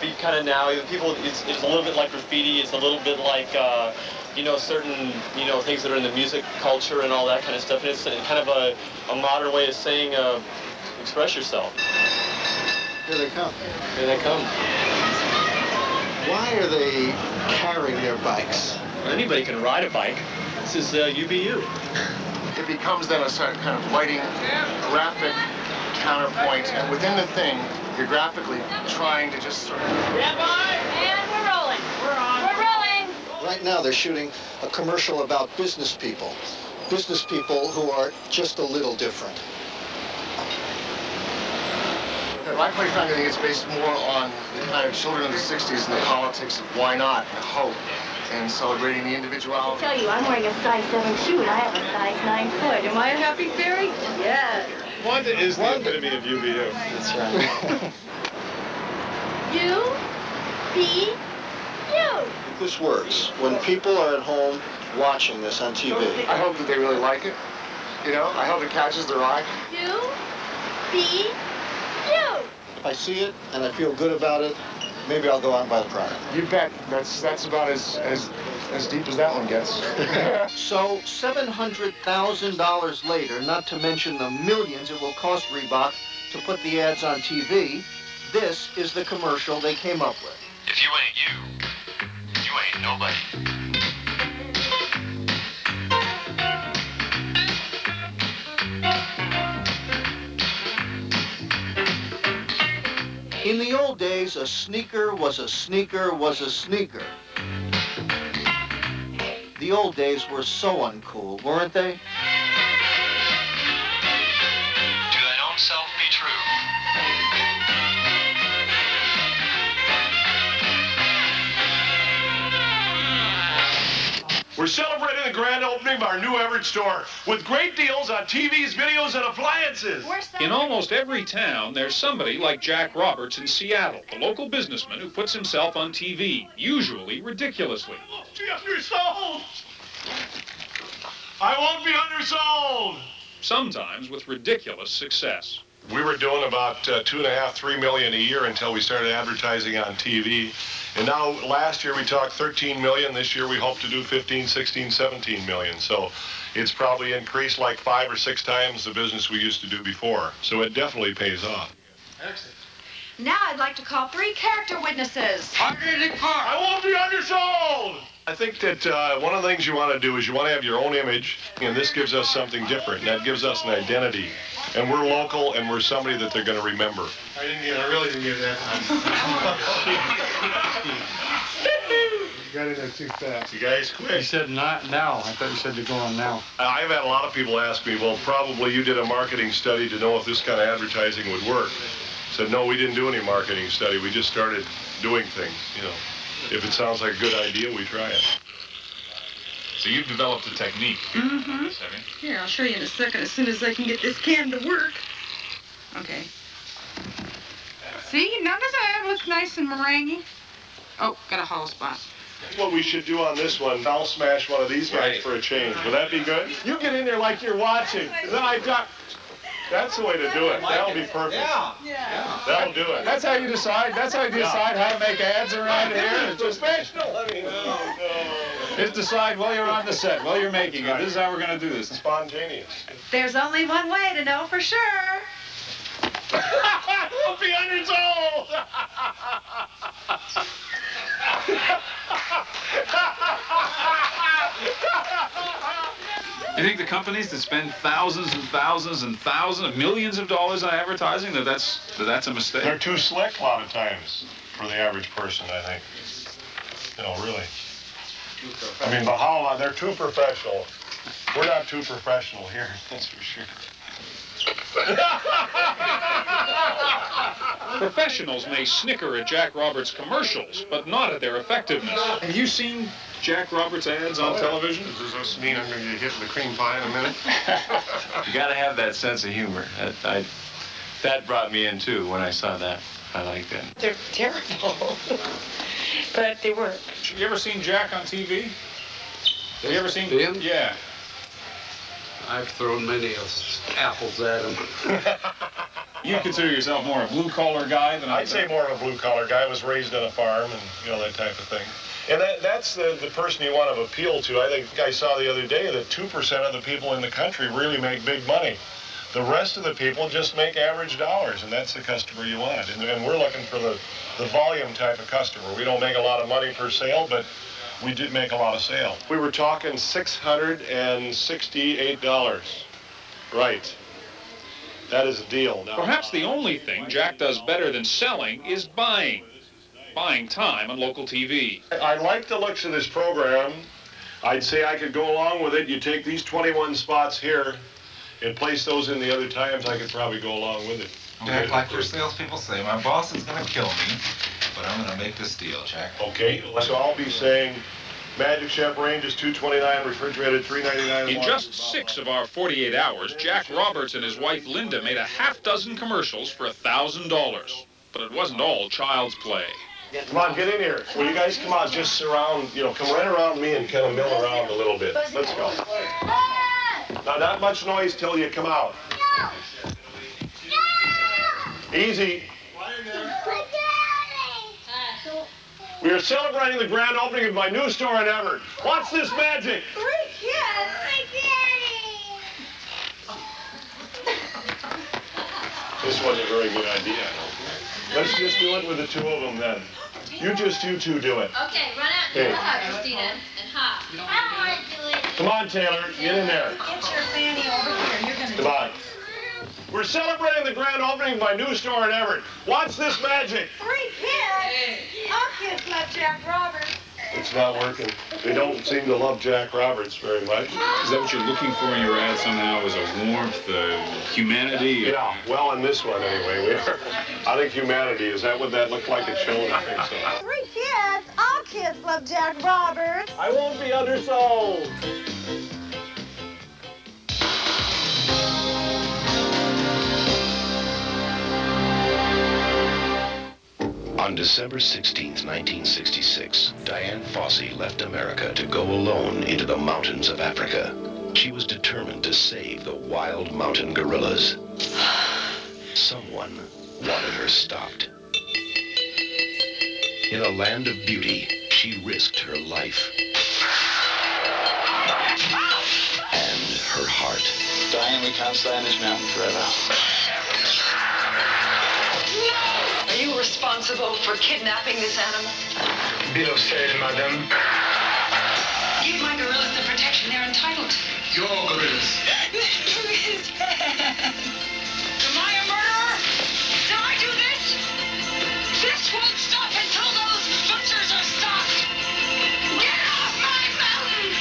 be kind of now. People, it's a little bit like graffiti. It's a little bit like, certain, things that are in the music culture and all that kind of stuff. And it's kind of a modern way of saying, express yourself. Here they come. Here they come. Why are they carrying their bikes? Well, anybody can ride a bike. This is you be you. It becomes then a sort of kind of lighting graphic counterpoint, and within the thing, you're graphically trying to just sort of... Stand by! And we're rolling. We're on. We're rolling. Right now, they're shooting a commercial about business people who are just a little different. I quite frankly think it's based more on the kind of children of the 60s and the politics of why not and hope and celebrating the individuality. I tell you, I'm wearing a size 7 shoe and I have a size 9 foot. Am I a happy fairy? Yes. Wanda is the epitome of UVU. That's right. U-P-U. This works. When people are at home watching this on TV. I hope that they really like it. You know, I hope it catches their eye. U-P-U. I see it and I feel good about it. Maybe I'll go out and buy the product. You bet. That's about as deep as that one gets. So $700,000 later, not to mention the millions it will cost Reebok to put the ads on TV, this is the commercial they came up with. If you ain't you, you ain't nobody. In the old days, a sneaker was a sneaker was a sneaker. The old days were so uncool, weren't they? To thine own self be true. We're celebrating the grand opening of our new Everett store with great deals on TVs, videos, and appliances. In almost every town, there's somebody like Jack Roberts in Seattle, the local businessman who puts himself on TV, usually ridiculously. Be undersold! I won't be undersold! Sometimes with ridiculous success. We were doing about $2.5, $3 million a year until we started advertising on TV. And now, last year we talked 13 million. This year we hope to do 15, 16, 17 million. So it's probably increased like 5 or 6 times the business we used to do before. So it definitely pays off. Excellent. Now I'd like to call 3 character witnesses. I won't be undersold! I think that one of the things you want to do is you want to have your own image, and this gives us something different, and that gives us an identity. And we're local, and we're somebody that they're going to remember. I really didn't get that time. You got in there too fast. You guys quit. You said not now. I thought you said to go on now. I've had a lot of people ask me, well, probably you did a marketing study to know if this kind of advertising would work. I said, no, we didn't do any marketing study. We just started doing things, you know. If it sounds like a good idea, we try it. So you've developed a technique. Mm-hmm. Here, I'll show you in a second, as soon as I can get this can to work. Okay. See, now doesn't that look nice and meringue? Oh, got a hollow spot. What we should do on this one, I'll smash one of these guys for a change. Would that be good? You get in there like you're watching. And then I duck. That's the way to do it. That'll be perfect. Yeah. That'll do it. That's how you decide. That's how you decide how to make ads around here. It's professional. I mean, no. Just decide while you're on the set, while you're making it. This is how we're going to do this. Spontaneous. There's only one way to know for sure. We'll be undersold. You think the companies that spend thousands and thousands and thousands of millions of dollars on advertising, that's a mistake? They're too slick a lot of times for the average person, I think. You know, really. I mean, but how they're too professional. We're not too professional here, that's for sure. Professionals may snicker at Jack Roberts commercials, but not at their effectiveness. Have you seen Jack Roberts ads on television? Does this mean I'm going to get hit with the cream pie in a minute? You got to have that sense of humor. That brought me in, too, when I saw that. I like that. They're terrible, but they work. You ever seen Jack on TV? Have you ever seen him? Yeah. I've thrown many apples at him. You consider yourself more a blue-collar guy than I'd say more of a blue-collar guy. I was raised on a farm and, you know, that type of thing. And that's the person you want to appeal to. I think I saw the other day that 2% of the people in the country really make big money. The rest of the people just make average dollars, and that's the customer you want. And we're looking for the volume type of customer. We don't make a lot of money per sale, but we did make a lot of sale. We were talking $668. Right. That is a deal. Now, perhaps the only thing Jack does better than selling is buying. Buying time on local TV. I like the looks of this program. I'd say I could go along with it. You take these 21 spots here and place those in the other times, I could probably go along with it. Jack, like your salespeople say, my boss is going to kill me, but I'm going to make this deal, Jack. Okay, so I'll be saying Magic Chef range is $2.29, refrigerated $3.99. In just 6 of our 48 hours, Jack Roberts and his wife Linda made a half-dozen commercials for $1,000. But it wasn't all child's play. Come on, get in here. Will you guys come on, just surround, come right around me and kind of mill around a little bit. Let's go. Now, not much noise till you come out. Easy. We are celebrating the grand opening of my new store in Everett. Watch this magic. 3 kids. This wasn't a very good idea, I don't think. Let's just do it with the 2 of them then. You two do it. Okay, run out and hop, Christina, and hop. I don't want to do it. Come on, Taylor, get in there. Get your fanny over here. You're going to Come on. We're celebrating the grand opening of my new store in Everett. Watch this magic. 3 kids? All kids love Jack Roberts. It's not working. They don't seem to love Jack Roberts very much. Is that what you're looking for in your ad somehow? Is a warmth, humanity? Yeah, well, in this one anyway. I think humanity. Is that what that looked like it showed? I think so. 3 kids? All kids love Jack Roberts. I won't be undersold. On December 16, 1966, Diane Fossey left America to go alone into the mountains of Africa. She was determined to save the wild mountain gorillas. Someone wanted her stopped. In a land of beauty, she risked her life and her heart. Diane, we can't stay on this mountain forever. Are you responsible for kidnapping this animal? Bill said, madame. Give my gorillas the protection they're entitled to. Your gorillas. Am I a murderer? Did I do this? This won't stop until those butchers are stopped. Get off my mountain!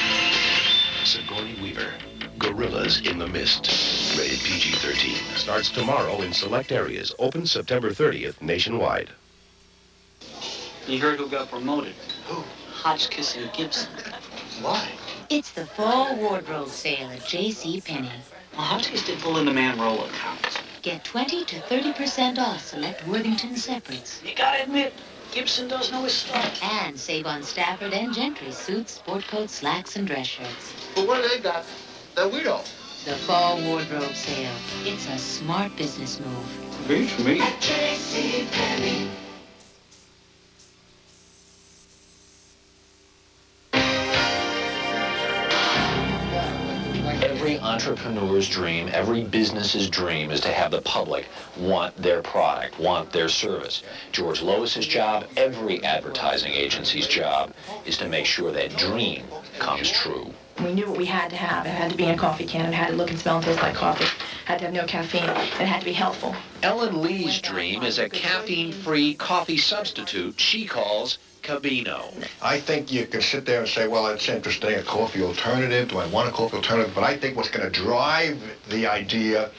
Sigourney Weaver, Gorillas in the Mist. Rated PG-13. Starts tomorrow in select areas. Open September 30th nationwide. You heard who got promoted? Who? Hotchkiss and Gibson. Why? It's the fall wardrobe sale at JCPenney. Well, Hotchkiss did pull in the man roll accounts. Get 20 to 30% off select Worthington separates. You gotta admit, Gibson does know his stuff. And save on Stafford and Gentry suits, sport coats, slacks, and dress shirts. But what do they got that we don't? The fall wardrobe sale. It's a smart business move. Beats me. At JCPenney. Every entrepreneur's dream, every business's dream is to have the public want their product, want their service. George Lois's job, every advertising agency's job, is to make sure that dream comes true. We knew what we had to have. It had to be in a coffee can. It had to look and smell and taste like coffee. It had to have no caffeine. It had to be healthful. Ellen Lee's dream is a caffeine-free coffee substitute she calls Cabino. I think you can sit there and say, well, it's interesting, a coffee alternative. Do I want a coffee alternative? But I think what's going to drive the idea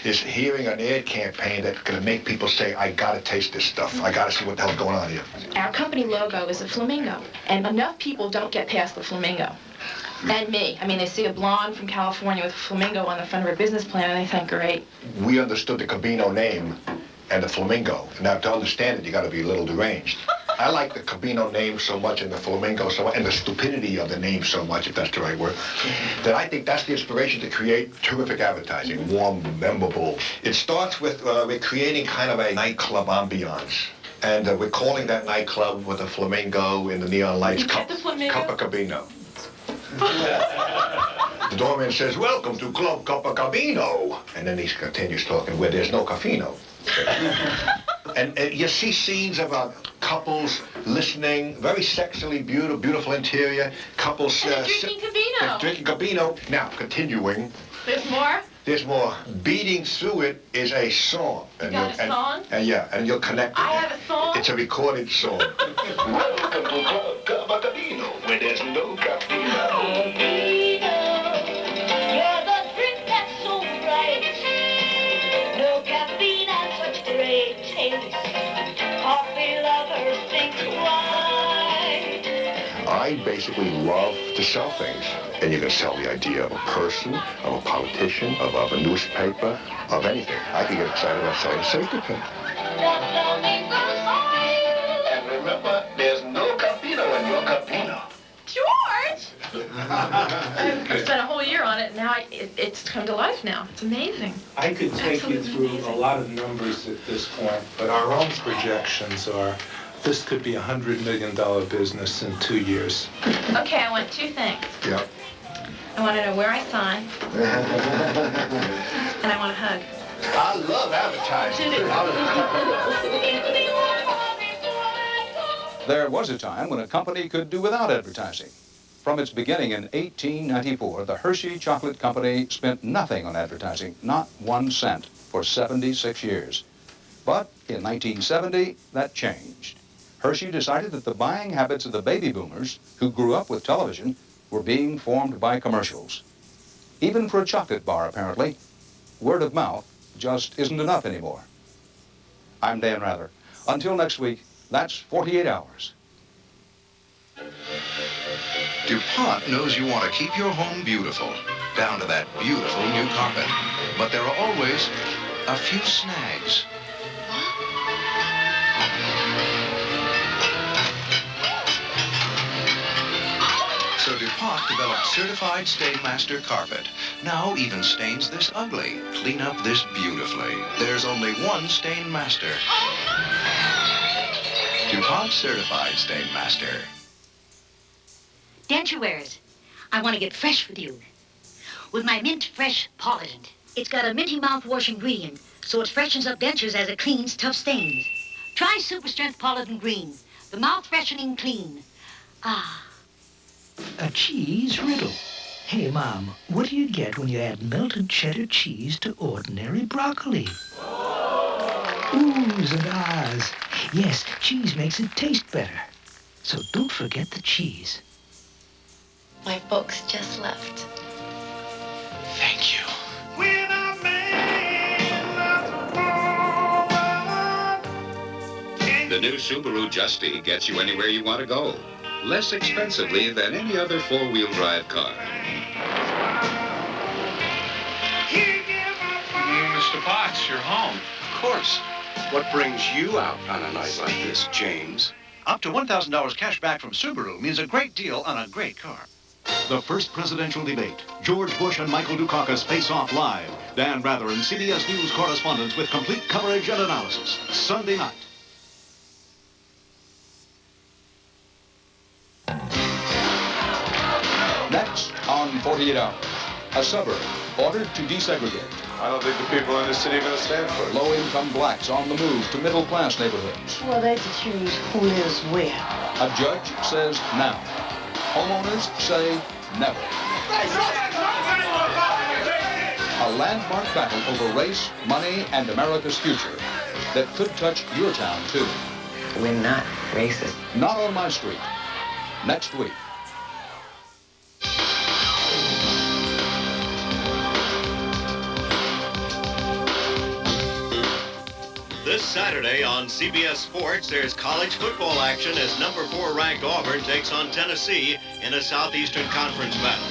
is hearing an ad campaign that's going to make people say, I got to taste this stuff. I got to see what the hell's going on here. Our company logo is a flamingo. And enough people don't get past the flamingo. And me. I mean, they see a blonde from California with a flamingo on the front of her business plan, and they think, great. We understood the Cabino name and the flamingo. Now, to understand it, you got to be a little deranged. I like the Cabino name so much and the flamingo so much, and the stupidity of the name so much, if that's the right word, that I think that's the inspiration to create terrific advertising, warm, memorable. It starts with we're creating kind of a nightclub ambiance. And we're calling that nightclub with a flamingo and the neon lights, Copacabana. The doorman says, welcome to Club Copacabana. And then he continues talking where there's no caffeino. And you see scenes of couples listening, very sexually beautiful interior, couples drinking Cabino. Drinking Cabino. Now, continuing. There's more? There's more. Beating through it is a song. You got a song? And yeah, and you'll connect it. I have a song? It's a recorded song. Welcome to Copacabana, where there's no caffeino. I basically love to sell things. And you can sell the idea of a person, of a politician, of a newspaper, of anything. I can get excited about selling a safety pin. And remember, there's no Campino in your Campino. George! I've spent a whole year on it, and now it's come to life now. It's amazing. I could take you through a lot of numbers at this point, but our own projections are this could be a $100 million business in 2 years. Okay, I want two things. Yep. I want to know where I sign, and I want a hug. I love advertising. There was a time when a company could do without advertising. From its beginning in 1894, the Hershey Chocolate Company spent nothing on advertising, not 1 cent, for 76 years. But in 1970, that changed. Hershey decided that the buying habits of the baby boomers, who grew up with television, were being formed by commercials. Even for a chocolate bar, apparently, word of mouth just isn't enough anymore. I'm Dan Rather. Until next week, that's 48 hours. DuPont knows you want to keep your home beautiful, down to that beautiful new carpet. But there are always a few snags. So DuPont developed Certified Stain Master Carpet. Now even stains this ugly clean up this beautifully. There's only one Stain Master. DuPont Certified Stain Master. Denture wearers, I want to get fresh with you. With my Mint Fresh Polident. It's got a minty mouthwash ingredient, so it freshens up dentures as it cleans tough stains. Try Super Strength Polident Green, the mouth-freshening clean. Ah. A cheese riddle. Hey, Mom, what do you get when you add melted cheddar cheese to ordinary broccoli? Oohs and ahs. Yes, cheese makes it taste better. So don't forget the cheese. My folks just left. Thank you. The new Subaru Justy gets you anywhere you want to go, less expensively than any other four-wheel drive car. Mr. Potts, you're home. Of course. What brings you out on a night like this, James? Up to $1,000 cash back from Subaru means a great deal on a great car. The first presidential debate. George Bush and Michael Dukakis face off live. Dan Rather and CBS News correspondents with complete coverage and analysis. Sunday night. Next on 48 Hours, a suburb ordered to desegregate. I don't think the people in this city are going to stand for it. Low-income blacks on the move to middle-class neighborhoods. Well, they to choose who lives where. A judge says now. Homeowners say never. A landmark battle over race, money, and America's future that could touch your town, too. We're not racist. Not on my street. Next week. This Saturday on CBS Sports, there's college football action as number 4 ranked Auburn takes on Tennessee in a Southeastern Conference battle.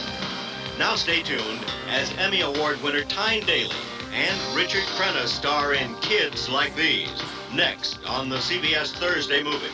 Now stay tuned as Emmy Award winner Tyne Daly and Richard Crenna star in Kids Like These, next on the CBS Thursday Movie.